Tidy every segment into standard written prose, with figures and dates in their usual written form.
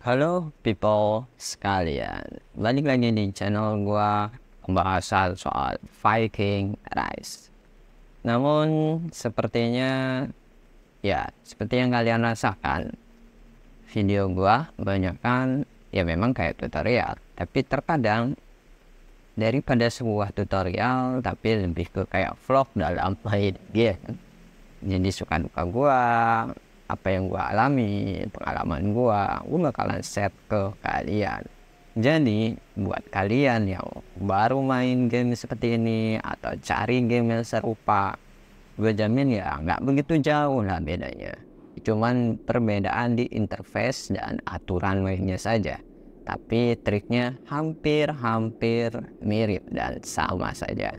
Halo people sekalian, balik lagi di channel gua pembahasan soal Viking Rise. Namun sepertinya seperti yang kalian rasakan, video gua kebanyakan ya memang kayak tutorial, tapi terkadang daripada sebuah tutorial tapi lebih ke kayak vlog dalam main game. Jadi suka duka gua, apa yang gua alami, pengalaman gua bakalan share ke kalian. Jadi buat kalian yang baru main game seperti ini atau cari game yang serupa, gue jamin ya nggak begitu jauh lah bedanya. Cuman perbedaan di interface dan aturan mainnya saja, tapi triknya hampir mirip dan sama saja.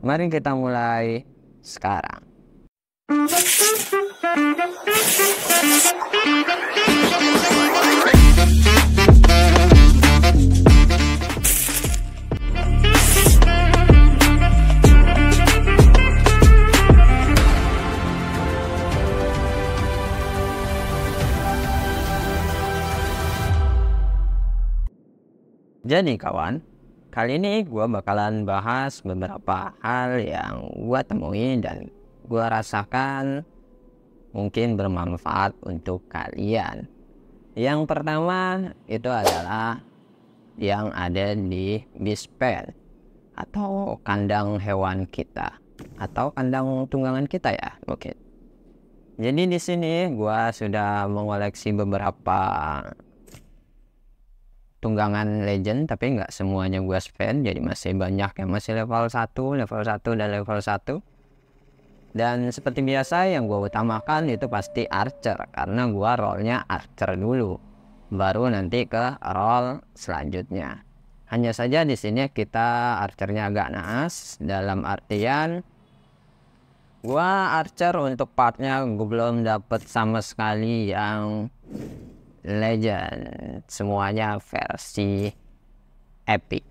Mari kita mulai sekarang. Jadi kawan, kali ini gue bakalan bahas beberapa hal yang gue temui dan gue rasakan mungkin bermanfaat untuk kalian. Yang pertama itu adalah yang ada di beast pen atau kandang hewan kita atau kandang tunggangan kita ya mungkin. Jadi di sini gua sudah mengoleksi beberapa tunggangan legend, tapi nggak semuanya gua spend, jadi masih banyak yang masih level 1 dan level 1. Dan seperti biasa yang gue utamakan itu pasti archer, karena gue rollnya archer dulu, baru nanti ke roll selanjutnya. Hanya saja di sini kita archernya agak naas, dalam artian gue archer untuk partnya gue belum dapet sama sekali yang legend, semuanya versi epic.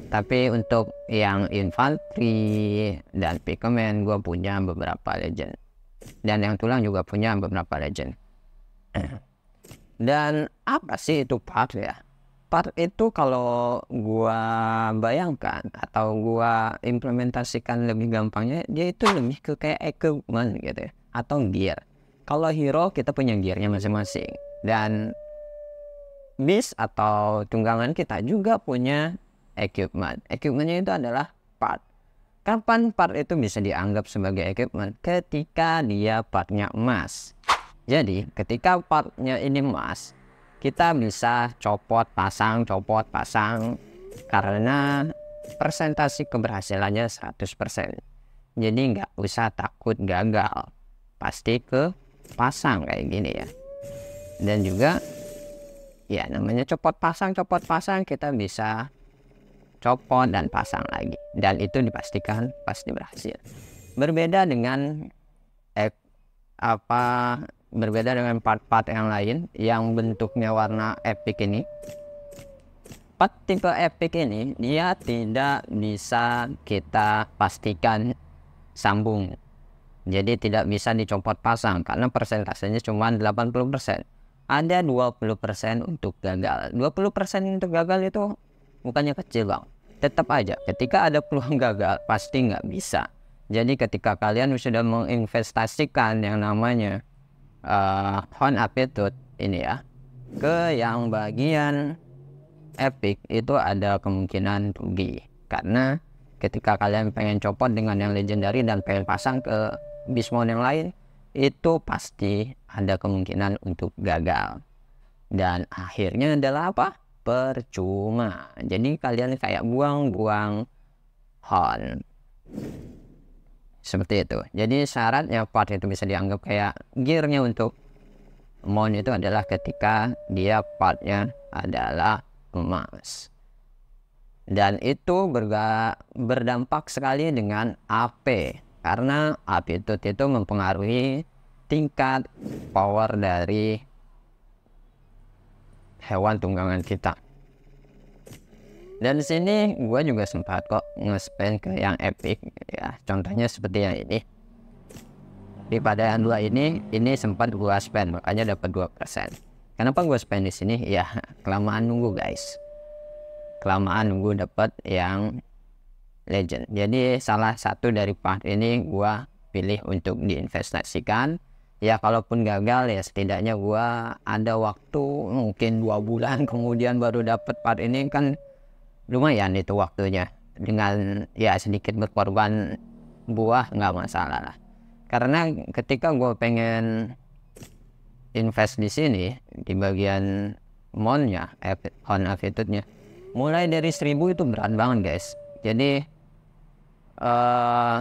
Tapi untuk yang infantry dan pikeman gue punya beberapa legend, dan yang tulang juga punya beberapa legend. Dan apa sih itu part ya? Part itu kalau gue bayangkan atau gue implementasikan lebih gampangnya, dia itu lebih ke kayak equipment gitu ya, atau gear. Kalau hero kita punya gearnya masing-masing, dan beast atau tunggangan kita juga punya equipment. Equipmentnya itu adalah part. Kapan part itu bisa dianggap sebagai equipment? Ketika dia partnya emas. Jadi ketika partnya ini emas, kita bisa copot pasang karena persentasi keberhasilannya 100%. Jadi nggak usah takut gagal, pasti ke pasang kayak gini ya. Dan juga ya namanya copot pasang kita bisa copot dan pasang lagi, dan itu dipastikan pasti berhasil. Berbeda dengan part-part yang lain yang bentuknya warna epic ini. Part tipe epic ini dia tidak bisa kita pastikan sambung, jadi tidak bisa dicopot pasang karena persentasenya cuma 80%. Ada 20% untuk gagal. 20% untuk gagal itu bukannya kecil bang, tetap aja ketika ada peluang gagal pasti nggak bisa. Jadi ketika kalian sudah menginvestasikan yang namanya Horn Aptitude ini ya ke yang bagian epic, itu ada kemungkinan rugi, karena ketika kalian pengen copot dengan yang legendary dan pengen pasang ke beast mode yang lain, itu pasti ada kemungkinan untuk gagal, dan akhirnya adalah apa? Percuma. Jadi kalian kayak buang-buang horn seperti itu. Jadi syaratnya part itu bisa dianggap kayak gearnya untuk mon itu adalah ketika dia partnya adalah emas, dan itu berdampak sekali dengan AP, karena aptitude itu mempengaruhi tingkat power dari hewan tunggangan kita. Dan di sini gue juga sempat kok nge-spend ke yang epic ya, contohnya seperti yang ini. Di pada yang dua ini sempat gue spend, makanya dapat 2%. Kenapa gue spend di sini? Ya kelamaan nunggu guys, kelamaan nunggu dapat yang legend. Jadi salah satu dari part ini gue pilih untuk diinvestasikan. Ya kalaupun gagal ya setidaknya gue ada waktu mungkin 2 bulan kemudian baru dapat part ini, kan lumayan itu waktunya. Dengan ya sedikit berkorban buah nggak masalah lah. Karena ketika gue pengen invest di sini di bagian mallnya, on attitude-nya mulai dari 1000 itu berat banget guys. Jadi 100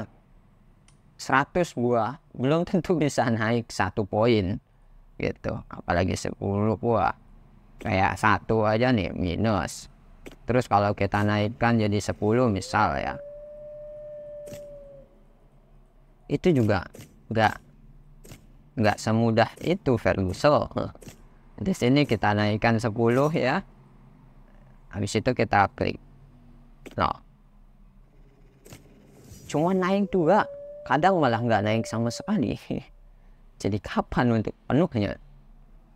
buah belum tentu bisa naik 1 poin gitu, apalagi 10 buah. Kayak 1 aja nih minus, terus kalau kita naikkan jadi 10 misal ya, itu juga nggak semudah itu Ferguson. Di sini kita naikkan 10 ya, habis itu kita klik no, cuma naik 2, kadang malah nggak naik sama sekali. Jadi kapan untuk penuhnya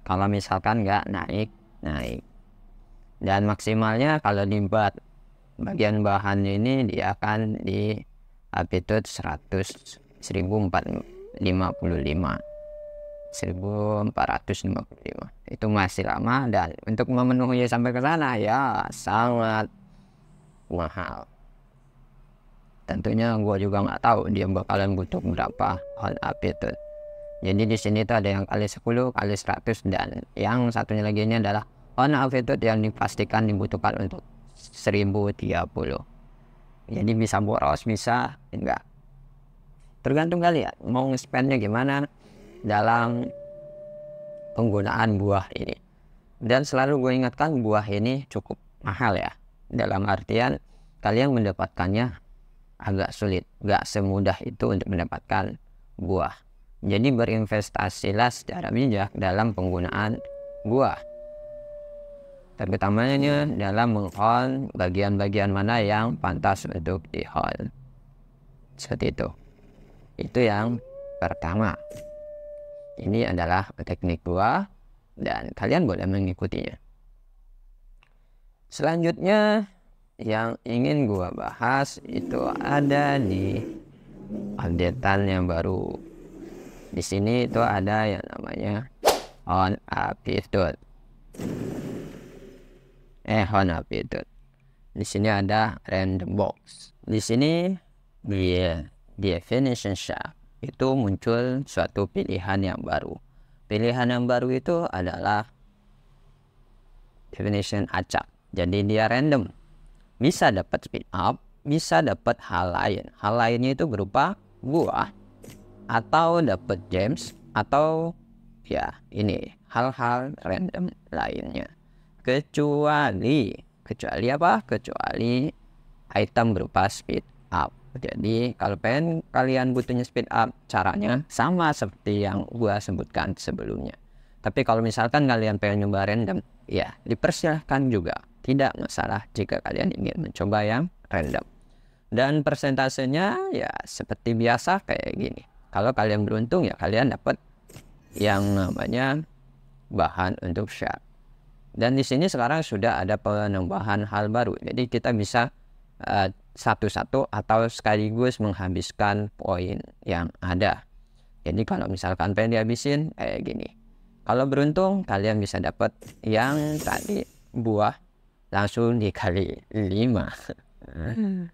kalau misalkan nggak naik. Dan maksimalnya kalau di bagian bahan ini dia akan di amplitude 1455 itu masih lama, dan untuk memenuhi sampai ke sana ya sangat mahal. Tentunya gue juga nggak tahu dia bakalan butuh berapa on amplitude. Jadi di sini tuh ada yang kali 10, kali 100, dan yang satunya lagi ini adalah on amplitude yang dipastikan dibutuhkan untuk 1030. Jadi bisa boros, bisa enggak, tergantung kalian mau nge-spendnya gimana dalam penggunaan buah ini. Dan selalu gue ingatkan buah ini cukup mahal ya, dalam artian kalian mendapatkannya agak sulit, gak semudah itu untuk mendapatkan buah. Jadi berinvestasilah secara bijak dalam penggunaan buah, terutamanya dalam meng-hold bagian-bagian mana yang pantas untuk di-hold. Seperti itu yang pertama. Ini adalah teknik buah dan kalian boleh mengikutinya. Selanjutnya yang ingin gua bahas itu ada di updatean yang baru. Di sini itu ada yang namanya on amplitude. On amplitude. Di sini ada random box. Di sini di definition shaft itu muncul suatu pilihan yang baru. Pilihan yang baru itu adalah definition acak. Jadi dia random. Bisa dapat speed up, bisa dapat hal lain. Hal lainnya itu berupa buah, atau dapat gems, atau ya ini hal-hal random lainnya. Kecuali apa? Kecuali item berupa speed up. Jadi kalau pengen kalian butuhnya speed up, caranya sama seperti yang gua sebutkan sebelumnya. Tapi kalau misalkan kalian pengen nyoba random, ya dipersilahkan juga, tidak masalah jika kalian ingin mencoba yang random. Dan persentasenya ya seperti biasa kayak gini. Kalau kalian beruntung ya kalian dapat yang namanya bahan untuk shaft. Dan di sini sekarang sudah ada penambahan hal baru. Jadi kita bisa satu-satu atau sekaligus menghabiskan poin yang ada. Jadi kalau misalkan pengen dihabisin kayak gini. Kalau beruntung kalian bisa dapat yang tadi buah langsung dikali 5.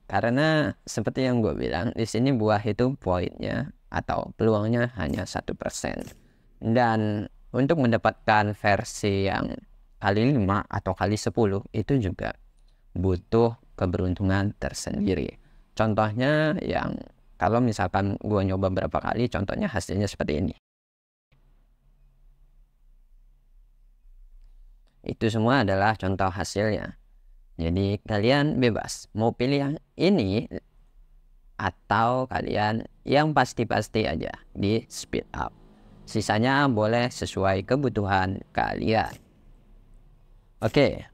Karena seperti yang gue bilang, di sini buah itu poinnya atau peluangnya hanya 1%. Dan untuk mendapatkan versi yang kali 5 atau kali 10 itu juga butuh keberuntungan tersendiri. Contohnya yang kalau misalkan gue nyoba berapa kali, contohnya hasilnya seperti ini. Itu semua adalah contoh hasilnya. Jadi kalian bebas mau pilih yang ini atau kalian yang pasti-pasti aja di speed up. Sisanya boleh sesuai kebutuhan kalian. Oke.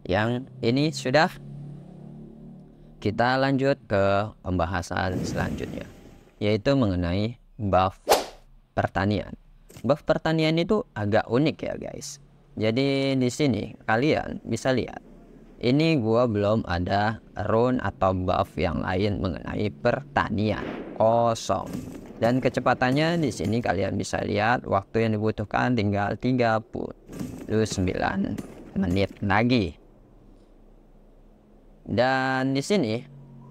Yang ini sudah. Kita lanjut ke pembahasan selanjutnya, yaitu mengenai buff pertanian. Buff pertanian itu agak unik ya guys. Jadi di sini kalian bisa lihat. Ini gua belum ada rune atau buff yang lain mengenai pertanian. Kosong. Dan kecepatannya di sini kalian bisa lihat waktu yang dibutuhkan tinggal 39 menit lagi. Dan di sini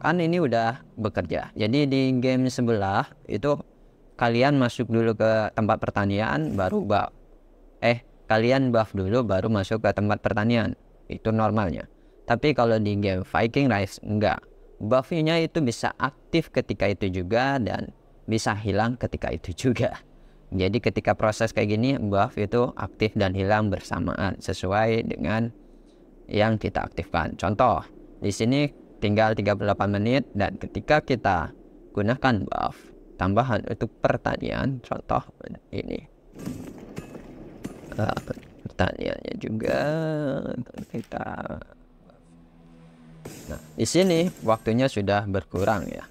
kan ini udah bekerja. Jadi di game sebelah itu kalian masuk dulu ke tempat pertanian baru kalian buff dulu baru masuk ke tempat pertanian. Itu normalnya. Tapi kalau di game Viking Rise enggak. Buffnya itu bisa aktif ketika itu juga dan bisa hilang ketika itu juga. Jadi ketika proses kayak gini buff itu aktif dan hilang bersamaan sesuai dengan yang kita aktifkan. Contoh, di sini tinggal 38 menit dan ketika kita gunakan buff tambahan untuk pertanian, contoh ini. Pertaniannya juga kita. Nah, di sini waktunya sudah berkurang ya.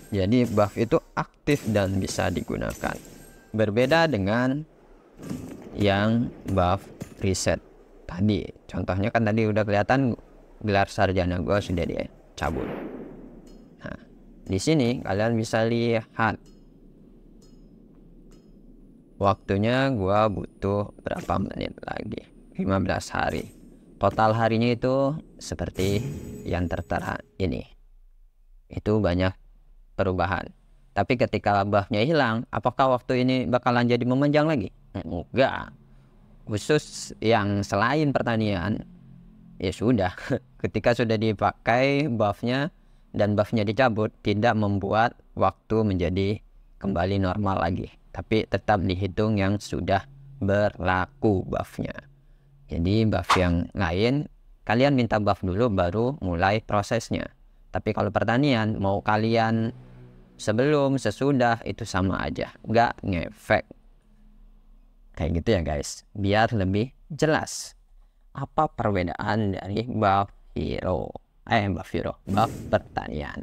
Jadi buff itu aktif dan bisa digunakan. Berbeda dengan yang buff reset tadi. Contohnya kan tadi udah kelihatan gelar sarjana gua sudah dicabut. Nah, di sini kalian bisa lihat waktunya gua butuh berapa menit lagi. 15 hari. Total harinya itu seperti yang tertera ini. Itu banyak perubahan. Tapi ketika buffnya hilang, apakah waktu ini bakalan jadi memanjang lagi? Enggak. Khusus yang selain pertanian, ya sudah. Ketika sudah dipakai buffnya dan buffnya dicabut, tidak membuat waktu menjadi kembali normal lagi. Tapi tetap dihitung yang sudah berlaku buffnya. Jadi buff yang lain kalian minta buff dulu baru mulai prosesnya. Tapi kalau pertanian mau kalian sebelum sesudah itu sama aja, nggak ngefek. Kayak gitu ya guys, biar lebih jelas apa perbedaan dari buff pertanian.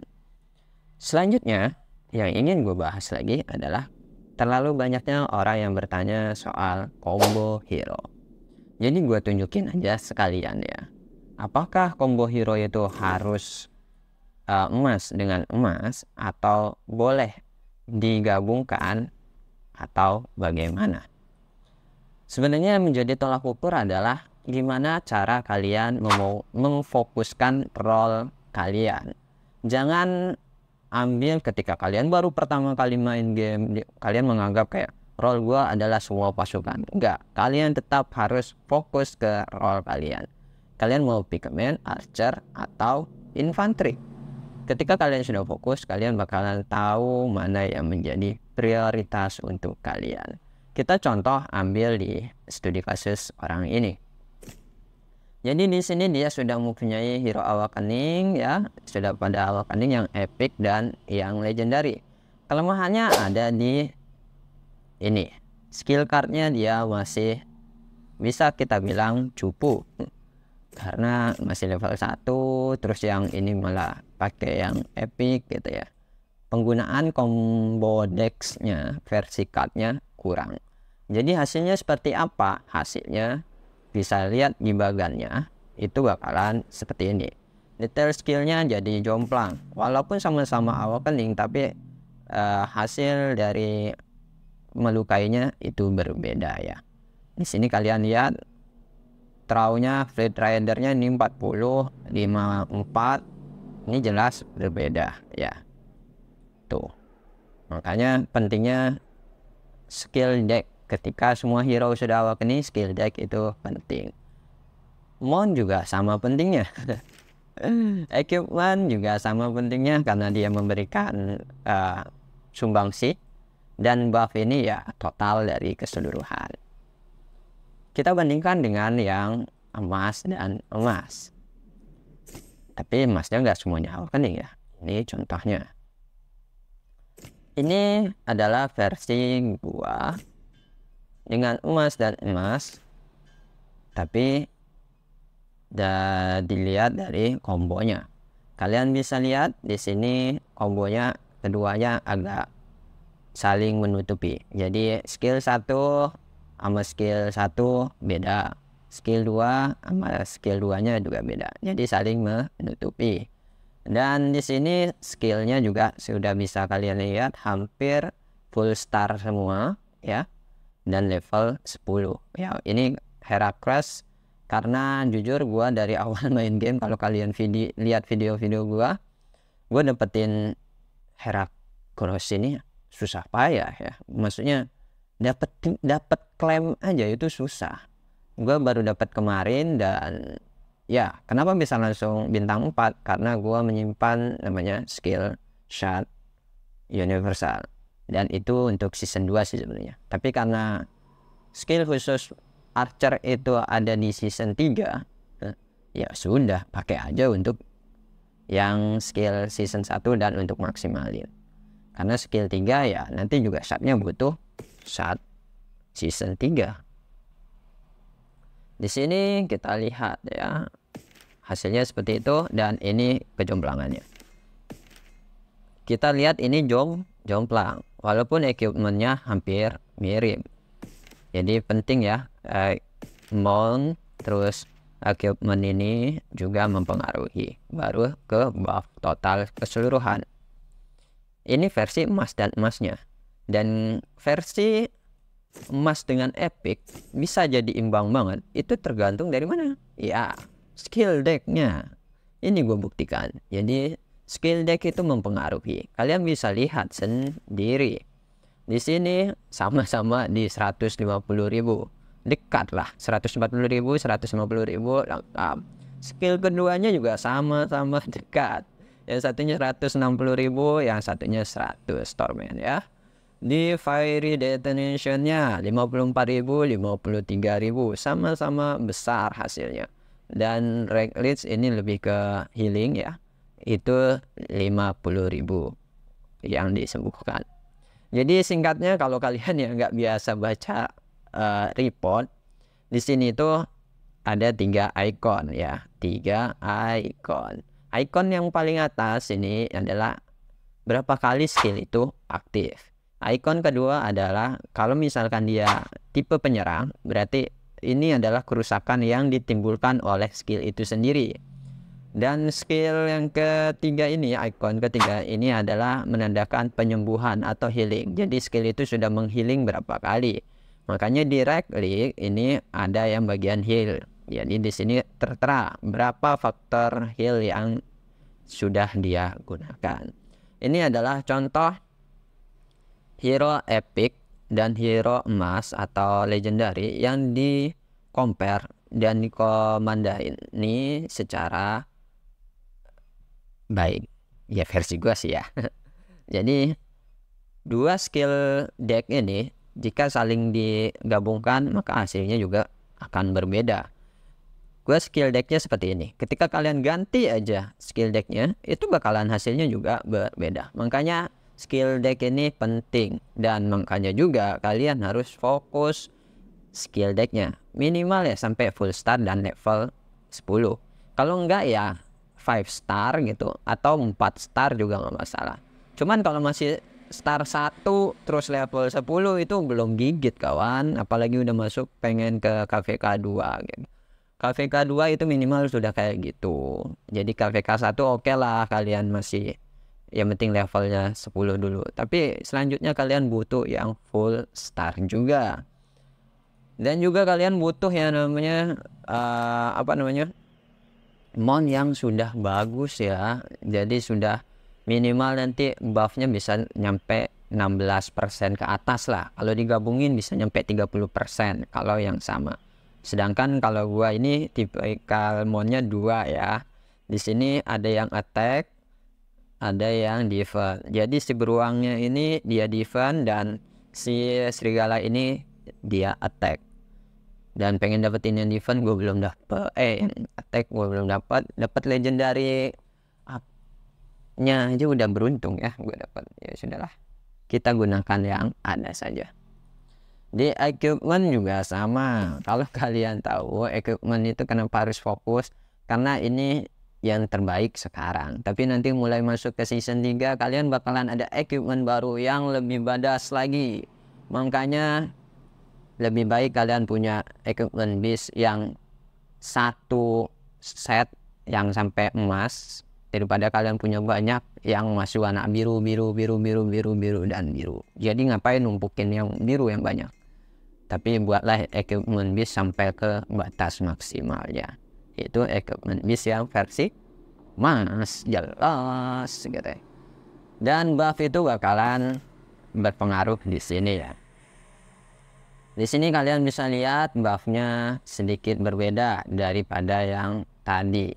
Selanjutnya yang ingin gue bahas lagi adalah terlalu banyaknya orang yang bertanya soal combo hero. Jadi gue tunjukin aja sekalian ya. Apakah combo hero itu harus emas dengan emas atau boleh digabungkan atau bagaimana? Sebenarnya menjadi tolak ukur adalah gimana cara kalian memfokuskan role kalian. Jangan ambil ketika kalian baru pertama kali main game kalian menganggap kayak role gua adalah semua pasukan. Enggak, kalian tetap harus fokus ke role kalian. Kalian mau pikeman, archer, atau infanteri. Ketika kalian sudah fokus, kalian bakalan tahu mana yang menjadi prioritas untuk kalian. Kita contoh ambil di studi kasus orang ini. Jadi di sini dia sudah mempunyai hero awakening ya, sudah pada awakening yang epic dan yang legendary. Kelemahannya ada di ini, skill cardnya dia masih bisa kita bilang cupu karena masih level 1, terus yang ini malah pakai yang epic gitu ya. Penggunaan combo dexnya versi cardnya kurang. Jadi hasilnya seperti apa? Hasilnya bisa lihat di bagannya itu bakalan seperti ini. Detail skillnya jadi jomplang walaupun sama-sama awakening, tapi hasil dari melukainya itu berbeda ya. Di sini kalian lihat thrownya Fleet Ridernya ini 40, 54. Ini jelas berbeda ya. Tuh. Makanya pentingnya skill deck. Ketika semua hero sudah awakening, skill deck itu penting. Mon juga sama pentingnya. Equipment juga sama pentingnya karena dia memberikan sumbangsi. Dan buff ini ya total dari keseluruhan. Kita bandingkan dengan yang emas dan emas. Tapi emasnya nggak semuanya awakening ya. Ini contohnya. Ini adalah versi gua dengan emas dan emas. Tapi dilihat dari kombonya. Kalian bisa lihat di sini kombonya keduanya agak saling menutupi. Jadi skill 1 sama skill 1 beda, skill 2 sama skill 2-nya juga beda, jadi saling menutupi. Dan di sini skillnya juga sudah bisa kalian lihat hampir full star semua ya, dan level 10 ya. Ini Heracross, karena jujur gua dari awal main game, kalau kalian lihat video-video gua dapetin Heracross ini susah payah ya, maksudnya dapat klaim aja itu susah. Gua baru dapat kemarin, dan ya kenapa bisa langsung bintang 4, karena gua menyimpan namanya skill shot universal, dan itu untuk season 2 sih sebenarnya. Tapi karena skill khusus archer itu ada di season 3, ya sudah pakai aja untuk yang skill season 1 dan untuk maksimalin. Karena skill 3 ya nanti juga shotnya butuh shot season 3. Di sini kita lihat ya, hasilnya seperti itu, dan ini kejomplangannya. Kita lihat ini jomplang, walaupun equipmentnya hampir mirip. Jadi penting ya, mount terus equipment ini juga mempengaruhi, baru ke buff total keseluruhan. Ini versi emas dan emasnya, dan versi emas dengan epic bisa jadi imbang banget. Itu tergantung dari mana ya, skill decknya. Ini gue buktikan. Jadi skill deck itu mempengaruhi, kalian bisa lihat sendiri. Di sini sama-sama di 150.000, dekat lah, 140.000 150.000 lengkap. Skill keduanya juga sama-sama dekat, yang satunya 160.000, yang satunya 100 Stormman ya. Di Fiery Detonation-nya 54.000 53.000, sama-sama besar hasilnya. Dan Reckless ini lebih ke healing ya, itu 50.000 yang disembuhkan. Jadi singkatnya, kalau kalian yang nggak biasa baca report, di sini tuh ada 3 icon ya, 3 icon. Icon yang paling atas ini adalah berapa kali skill itu aktif. Icon kedua adalah kalau misalkan dia tipe penyerang, berarti ini adalah kerusakan yang ditimbulkan oleh skill itu sendiri. Dan skill yang ketiga ini, icon ketiga ini adalah menandakan penyembuhan atau healing. Jadi skill itu sudah menghealing berapa kali. Makanya di Rec League ini ada yang bagian heal. Jadi di sini tertera berapa faktor heal yang sudah dia gunakan. Ini adalah contoh hero epic dan hero emas atau legendary yang di compare dan dikomandain ini secara baik ya, versi gua sih ya. Jadi dua skill deck ini jika saling digabungkan maka hasilnya juga akan berbeda. Gua skill decknya seperti ini, ketika kalian ganti aja skill decknya itu bakalan hasilnya juga berbeda. Makanya skill deck ini penting, dan makanya juga kalian harus fokus skill decknya minimal ya sampai full star dan level 10. Kalau enggak ya 5 star gitu, atau 4 star juga nggak masalah. Cuman kalau masih star 1 terus level 10 itu belum gigit kawan, apalagi udah masuk pengen ke KVK 2 gitu. KVK 2 itu minimal sudah kayak gitu. Jadi KVK 1 oke lah, kalian masih yang penting levelnya 10 dulu. Tapi selanjutnya kalian butuh yang full star juga. Dan juga kalian butuh yang namanya mount yang sudah bagus ya. Jadi sudah minimal nanti buffnya bisa nyampe 16% ke atas lah. Kalau digabungin bisa nyampe 30% kalau yang sama. Sedangkan kalau gua ini tipikal mountnya 2 ya. Di sini ada yang attack, ada yang defense. Jadi si beruangnya ini dia defense dan si serigala ini dia attack. Dan pengen dapetin yang defense gue belum dapet, yang attack gue belum dapat legendary nya aja udah beruntung ya gue dapat. Ya sudahlah, kita gunakan yang ada saja. Di equipment juga sama. Kalau kalian tahu equipment itu kenapa harus fokus, karena ini yang terbaik sekarang. Tapi nanti mulai masuk ke season 3 kalian bakalan ada equipment baru yang lebih badass lagi. Makanya lebih baik kalian punya equipment beast yang satu set yang sampai emas daripada kalian punya banyak yang masih warna biru dan biru. Jadi ngapain numpukin yang biru yang banyak? Tapi buatlah equipment beast sampai ke batas maksimalnya. Itu equipment beast yang versi mas jelas gitu. Dan buff itu bakalan berpengaruh di sini ya. Di sini kalian bisa lihat buffnya sedikit berbeda daripada yang tadi.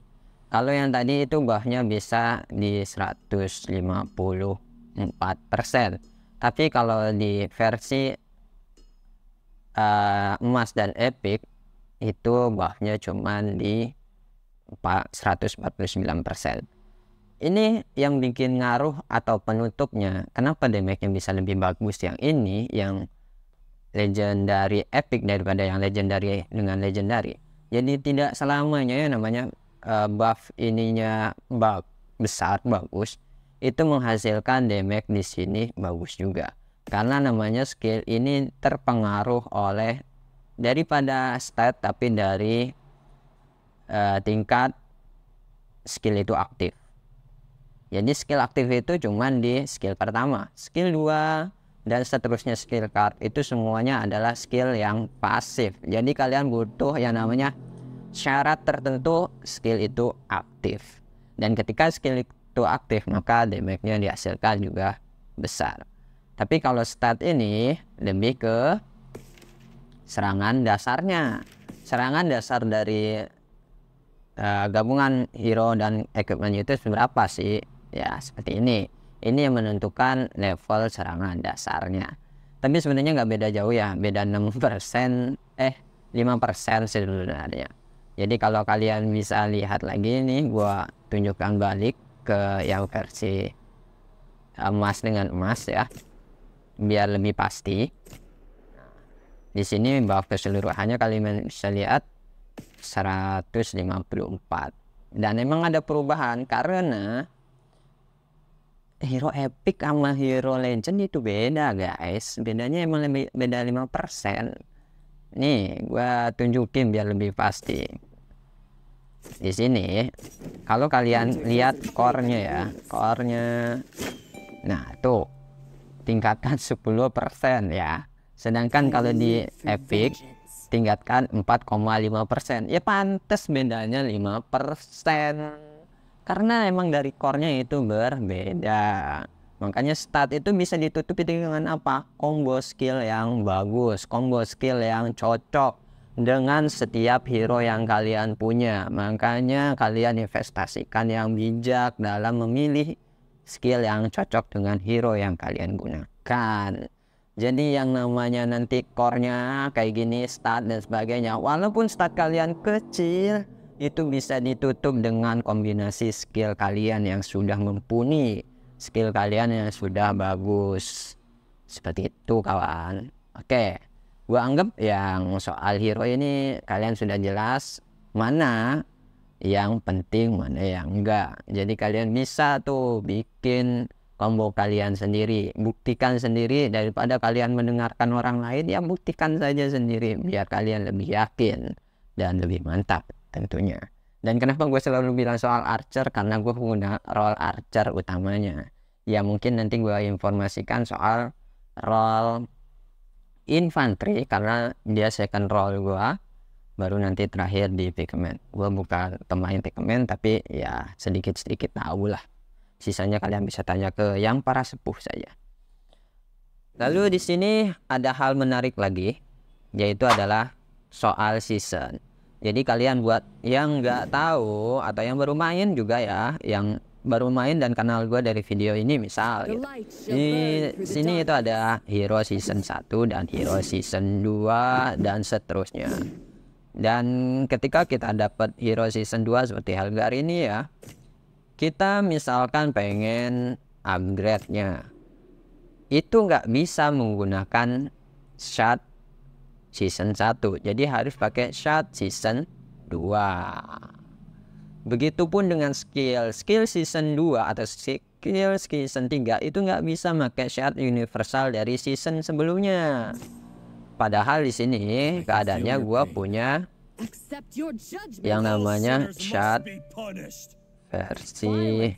Kalau yang tadi itu buffnya bisa di 154%. Tapi kalau di versi emas dan epic itu buffnya cuman di 149%. Ini yang bikin ngaruh atau penutupnya kenapa damage-nya bisa lebih bagus yang ini, yang legendary epic daripada yang legendary dengan legendary. Jadi tidak selamanya ya namanya buff ininya besar bagus itu menghasilkan damage di sini bagus juga, karena namanya skill ini terpengaruh oleh daripada stat tapi dari tingkat skill itu aktif. Jadi skill aktif itu cuman di skill pertama, skill 2 dan seterusnya skill card itu semuanya adalah skill yang pasif. Jadi kalian butuh yang namanya syarat tertentu skill itu aktif. Dan ketika skill itu aktif maka damage-nya dihasilkan juga besar. Tapi kalau stat ini lebih ke serangan dasarnya. Serangan dasar dari gabungan hero dan equipment itu seberapa sih? Ya seperti ini. Ini yang menentukan level serangan dasarnya. Tapi sebenarnya nggak beda jauh ya, beda 5% sebenarnya. Jadi kalau kalian bisa lihat lagi nih, gua tunjukkan balik ke yang versi emas dengan emas ya, biar lebih pasti. Di sini buff keseluruhannya kalian bisa lihat 154. Dan memang ada perubahan karena hero epic sama hero legend itu beda guys. Bedanya emang lebih beda 5%. Nih gua tunjukin biar lebih pasti. Di sini kalau kalian lihat core-nya ya, core-nya nah tuh tingkatkan 10% ya. Sedangkan kalau di epic tingkatkan 4,5%. Ya pantas bedanya 5%. Karena emang dari core-nya itu berbeda. Makanya stat itu bisa ditutupi dengan apa? Combo skill yang bagus, combo skill yang cocok dengan setiap hero yang kalian punya. Makanya kalian investasikan yang bijak dalam memilih skill yang cocok dengan hero yang kalian gunakan. Jadi yang namanya nanti core-nya kayak gini, stat dan sebagainya, walaupun stat kalian kecil, itu bisa ditutup dengan kombinasi skill kalian yang sudah mumpuni, skill kalian yang sudah bagus. Seperti itu kawan. Oke, gua anggap yang soal hero ini kalian sudah jelas mana yang penting mana yang enggak. Jadi kalian bisa tuh bikin combo kalian sendiri, buktikan sendiri daripada kalian mendengarkan orang lain. Ya buktikan saja sendiri biar kalian lebih yakin dan lebih mantap tentunya. Dan kenapa gue selalu bilang soal archer, karena gue punya role archer utamanya. Ya mungkin nanti gue informasikan soal role infantry karena dia second role gue, baru nanti terakhir di pigment. Gue bukan pemain pigment tapi ya sedikit-sedikit tahu lah. Sisanya kalian bisa tanya ke yang para sepuh saja. Lalu di sini ada hal menarik lagi, yaitu adalah soal season. Jadi kalian buat yang nggak tahu atau yang baru main juga ya, yang baru main dan kenal gue dari video ini misal gitu. Di sini itu ada hero season 1 dan hero season 2 dan seterusnya. Dan ketika kita dapat hero season 2 seperti Helgar ini ya, kita misalkan pengen upgrade-nya, itu nggak bisa menggunakan shot season 1, jadi harus pakai shot season 2. Begitupun dengan skill season 2 atau skill season 3 itu nggak bisa pakai syarat universal dari season sebelumnya. Padahal di sini keadaannya gua punya yang namanya syarat versi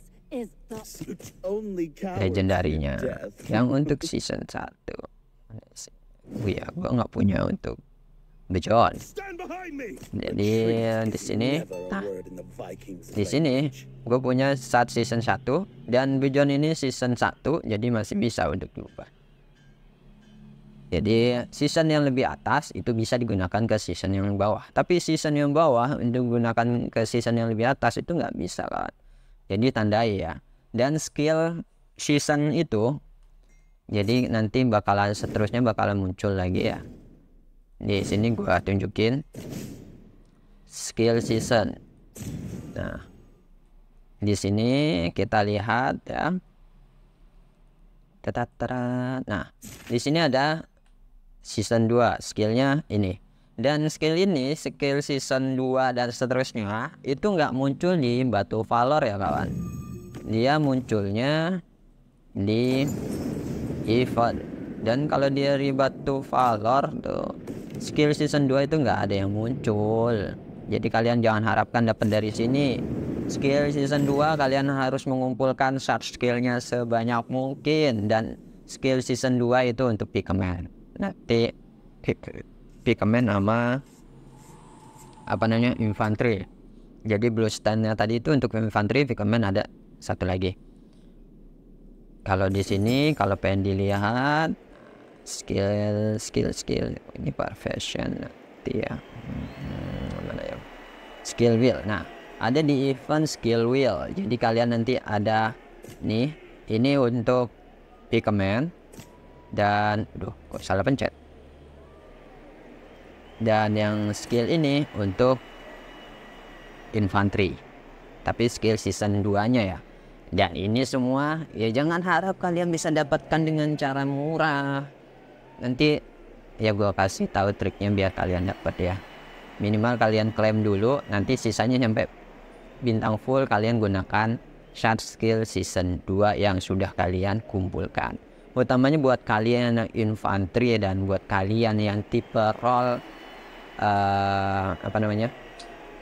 legendarinya yang untuk season 1. Ya, gua nggak punya untuk Beyond. Jadi di sini gue punya saat season 1 dan Beyond ini season 1, jadi masih bisa untuk diubah. Jadi season yang lebih atas itu bisa digunakan ke season yang bawah, tapi season yang bawah untuk digunakan ke season yang lebih atas itu nggak bisa kan. Jadi tandai ya. Dan skill season itu jadi nanti bakalan seterusnya bakalan muncul lagi ya. Di sini gua tunjukin skill season. Nah, di sini kita lihat ya. Nah, di sini ada season 2 skillnya ini. Dan skill ini, skill season 2 dan seterusnya itu nggak muncul di Batu Valor ya kawan. Dia munculnya di event. Dan kalau dia di Batu Valor tuh skill season 2 itu nggak ada yang muncul. Jadi kalian jangan harapkan dapat dari sini. Skill season 2 kalian harus mengumpulkan shard skillnya sebanyak mungkin. Dan skill season 2 itu untuk pikeman. Nanti pikeman sama apa namanya infantry. Jadi blue standnya tadi itu untuk infantry, pikeman ada satu lagi. Kalau di sini kalau pengen dilihat skill ini profession nanti ya. Mana ya? Skill wheel. Nah, ada di event skill wheel. Jadi kalian nanti ada nih, ini untuk pikeman dan kok salah pencet. Dan yang skill ini untuk infantry. Tapi skill season 2-nya ya. Dan ini semua ya jangan harap kalian bisa dapatkan dengan cara murah. Nanti ya gue kasih tahu triknya biar kalian dapat ya. Minimal kalian klaim dulu, nanti sisanya sampai bintang full kalian gunakan shard skill season 2 yang sudah kalian kumpulkan. Utamanya buat kalian yang infantry dan buat kalian yang tipe role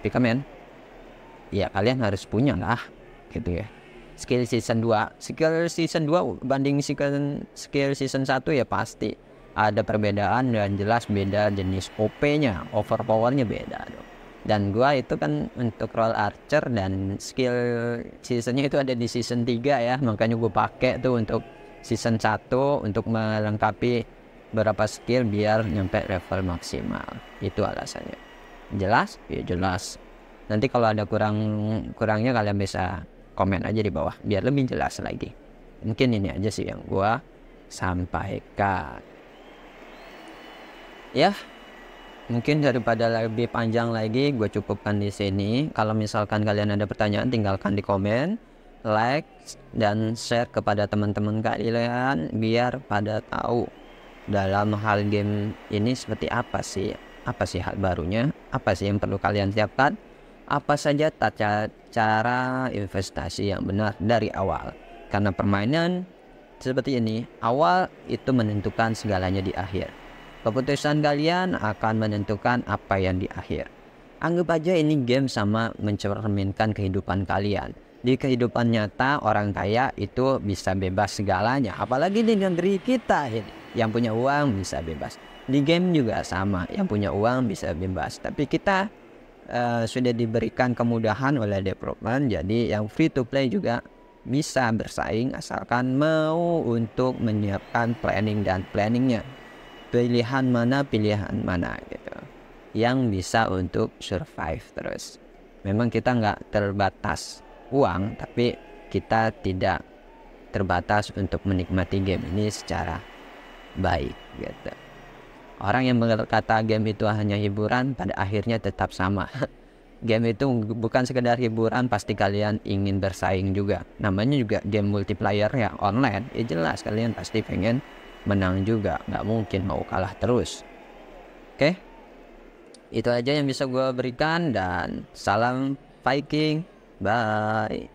pikeman. Ya kalian harus punya lah gitu ya. Skill season 2 banding skill season 1 ya pasti ada perbedaan dan jelas beda jenis OP-nya, overpowernya beda dong. Dan gua itu kan untuk role archer dan skill seasonnya itu ada di season 3 ya, makanya gue pakai tuh untuk season 1 untuk melengkapi beberapa skill biar nyampe level maksimal. Itu alasannya. Jelas? Ya jelas. Nanti kalau ada kurangnya kalian bisa komen aja di bawah biar lebih jelas lagi. Mungkin ini aja sih yang gua sampaikan. Ya, mungkin daripada lebih panjang lagi gue cukupkan di sini. Kalau misalkan kalian ada pertanyaan tinggalkan di komen, like dan share kepada teman-teman kalian biar pada tahu dalam hal game ini seperti apa sih hal barunya, apa sih yang perlu kalian siapkan, apa saja tata cara investasi yang benar dari awal. Karena permainan seperti ini awal itu menentukan segalanya di akhir. Keputusan kalian akan menentukan apa yang di akhir. Anggap aja ini game sama mencerminkan kehidupan kalian. Di kehidupan nyata orang kaya itu bisa bebas segalanya. Apalagi di negeri kita ini. Yang punya uang bisa bebas. Di game juga sama. Yang punya uang bisa bebas. Tapi kita sudah diberikan kemudahan oleh development. Jadi yang free to play juga bisa bersaing asalkan mau untuk menyiapkan planning dan planningnya. Pilihan mana gitu yang bisa untuk survive terus. Memang kita nggak terbatas uang, tapi kita tidak terbatas untuk menikmati game ini secara baik gitu. Orang yang berkata game itu hanya hiburan pada akhirnya tetap sama. Game itu bukan sekedar hiburan, pasti kalian ingin bersaing juga. Namanya juga game multiplayer ya online, ya jelas kalian pasti pengen menang juga, nggak mungkin mau kalah terus. Oke, itu aja yang bisa gue berikan dan salam Viking. Bye.